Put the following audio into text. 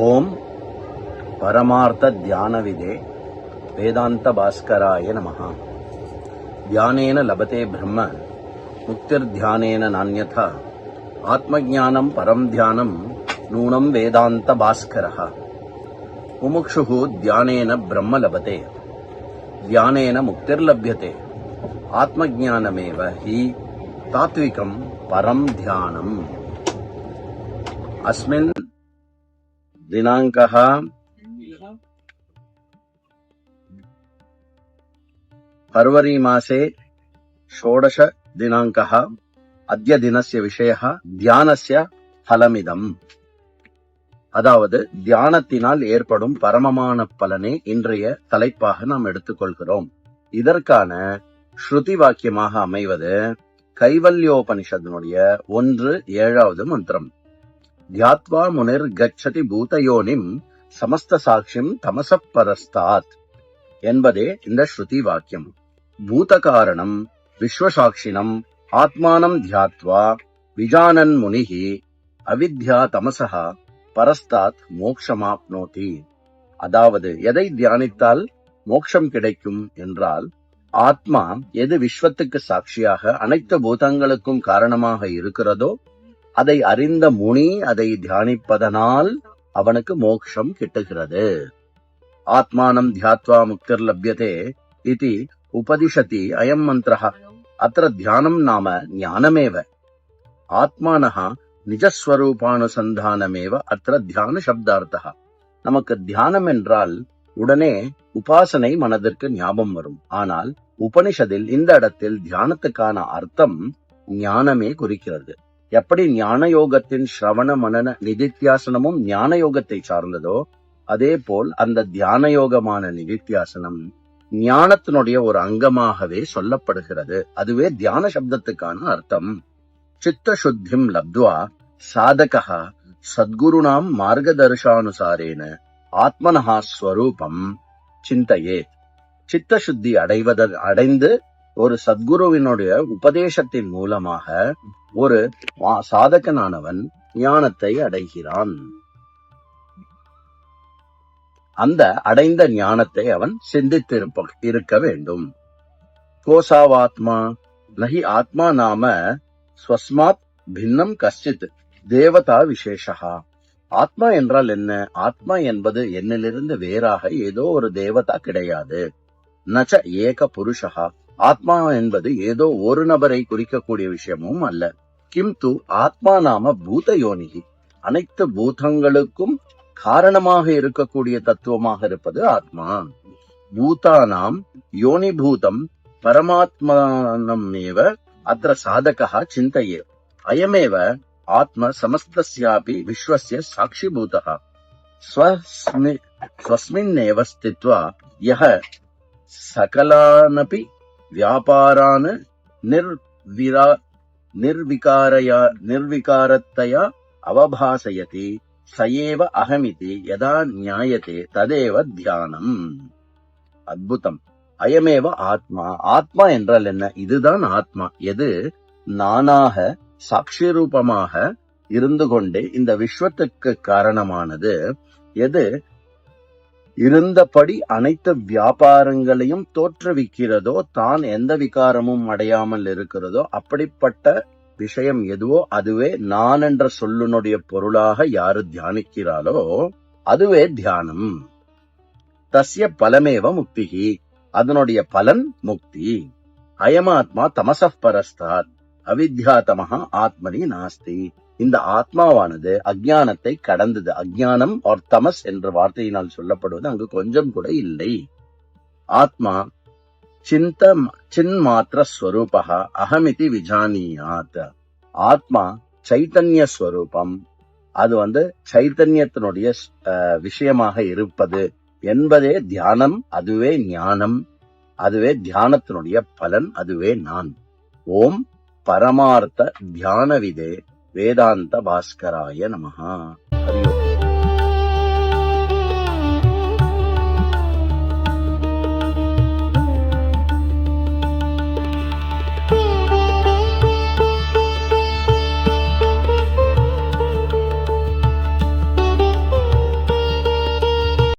ஓம் பரமார்த்த தியானவிதே வேதாந்த பாஸ்கராய நமஹ. தியானேன லபதே பிரம்ம முக்திர்தியானேன நான்யதா ஆத்மஜானம் பரம் தியானம் நூனம் வேதாந்த பாஸ்கரஹ. முமுக்ஷுः தியானேன பிரம்ம லபதே தியானேன முக்திர்லப்யதே ஆத்மஜானமேவ ஹி தாத்விகம் பரம் தியானம். அஸ்மின் दिनाङ्कः फरवरी मासे 16 दिनाङ्कः. अद्य दिनस्य विषयः தியானஸ்ய பலமிதம். அதாவது தியானத்தினால் ஏற்படும் பரமமான பலனை இன்றைய தலைப்பாக நாம் எடுத்துக்கொள்கிறோம். இதற்கான ஸ்ருதி வாக்கியமாக அமைவது கைவல்யோபனிஷத்தினுடைய 1:7 மந்திரம். தியாத்வா முனிர் கச்சதி பூதயோனிம் சமஸ்த சாட்சியம் தமசப் பரஸ்தாத் என்பதே இந்த ஸ்ருதி வாக்கியம். பூத காரணம் விஸ்வசாட்சினம் ஆத்மானம் தியாத்வா விஜானன் முனிஹி அவித்யா தமசஹ பரஸ்தாத் மோக்ஷமாப்னோதி. அதாவது எதை தியானித்தால் மோட்சம் கிடைக்கும் என்றால், ஆத்மா எது விஸ்வத்துக்கு சாட்சியாக அனைத்து பூதங்களுக்கும் காரணமாக இருக்கிறதோ அதை அறிந்த முனி அதை தியானிப்பதனால் அவனுக்கு மோக்ஷம் கிட்டுகிறது. ஆத்மானம் தியாத்வா முக்திர் லப்யதே இதி உபதிஷதி அயம் மந்திரஹ. அத்ர தியானம் நாம ஞானமேவ. ஆத்மானஹ நிஜஸ்வரூபானுசந்தானமேவ அத்ர தியான சப்தார்த்தஹ. நமக்கு தியானம் என்றால் உடனே உபாசனை மனதிற்கு ஞாபகம் வரும். ஆனால் உபனிஷதில் இந்த இடத்தில் தியானத்துக்கான அர்த்தம் ஞானமே குறிக்கிறது. எப்படி ஞான யோகத்தின் ஸ்ரவண மனன நிதித்தியாசனமும் ஞான யோகத்தை சார்ந்ததோ, அதே போல் அந்த தியான யோகமான நிதித்தியாசனம் ஞானத்தினுடைய ஒரு அங்கமாகவே சொல்லப்படுகிறது. அதுவே தியான சப்தத்துக்கான அர்த்தம். சித்த சுத்திம் லப்த்வா சாதகः சத்குருணாம் மார்கதர்ஷானுசாரேன ஆத்மனஹா ஸ்வரூபம் சிந்தையேத். சித்த சுத்தி அடைந்து ஒரு சத்குருவினுடைய உபதேசத்தின் மூலமாக ஒரு சாதகனானவன் ஞானத்தை அடைகிறான். அந்த அடைந்த ஞானத்தை அவன் சிந்தித்திருக்க வேண்டும். கோசாவாத்மா நஹி ஆத்மா நாம ஸ்வஸ்மாத் பின்னம் கஷ்டித் தேவதா விசேஷா. ஆத்மா என்றால் என்ன? ஆத்மா என்பது என்னிலிருந்து வேறாக ஏதோ ஒரு தேவதா கிடையாது. நச்ச ஏக புருஷா. ஆத்மா என்பது ஏதோ ஒரு நபரை குறிக்கக்கூடிய விஷயமும் அல்ல. கிம்து ஆத்மா நாம பூதயோனிகி. அனைத்து பூதங்களுக்கும் காரணமாக இருக்கக்கூடிய தத்துவமாக இருப்பது ஆத்மா. பூதானாம் யோனி பூதம் பரமாத்மானமேவ அத்ர சாதகः சிந்தையே. அயமேவ ஆத்ம சமஸ்தஸ்யாபி விஸ்வஸ்ய சாட்சிபூதः. ஸ்வஸ்மின்னேவ ஸ்தித்வா யஹ சகலானபி வியாபாரான் நிர்விகாரத்தயா அவபாசயதி சயேவ அகமிதி யதா ஞாயதே ததேவ தியானம். அத்புதம். அயமேவ ஆத்மா. ஆத்மா என்றால் என்ன? இதுதான் ஆத்மா. எது நானாக சாட்சி ரூபமாக இருந்து கொண்டே இந்த விஸ்வத்துக்கு காரணமானது, எது இருந்தபடி அனைத்து வியாபாரங்களையும் தோற்றுவிக்கிறதோ, தான் எந்த விகாரமும் அடையாமல் இருக்கிறதோ, அப்படிப்பட்ட விஷயம் எதுவோ அதுவே நான் என்ற சொல்லுனுடைய பொருளாக யாரு தியானிக்கிறாளோ அதுவே தியானம். தஸ்ய பலமேவ முக்திஹி. அதனுடைய பலன் முக்தி. அயமாத்மா தமசப் பரஸ்தாத் அவித்யாதமஹ ஆத்மனி நாஸ்தி. இந்த ஆத்மாவானது அஜ்ஞானத்தை கடந்தது. அஜ்ஞானம் or தமஸ் என்ற வார்த்தையினால் சொல்லப்படுவது அங்கு கொஞ்சம் கூட இல்லை. ஆத்மா சின்மாத்திர ஸ்வரூபः அகமிதி விஜானியாத். ஆத்மா சைத்தன்ய ஸ்வரூபம். அது சைத்தன்யத்தினுடைய விஷயமாக இருப்பது என்பதே தியானம். அதுவே ஞானம். அதுவே தியானத்தினுடைய பலன். அதுவே நான். ஓம் பரமார்த்த தியானவிதே வேதாந்த பாஸ்கராய நமஹ. ஹரி ஓம்.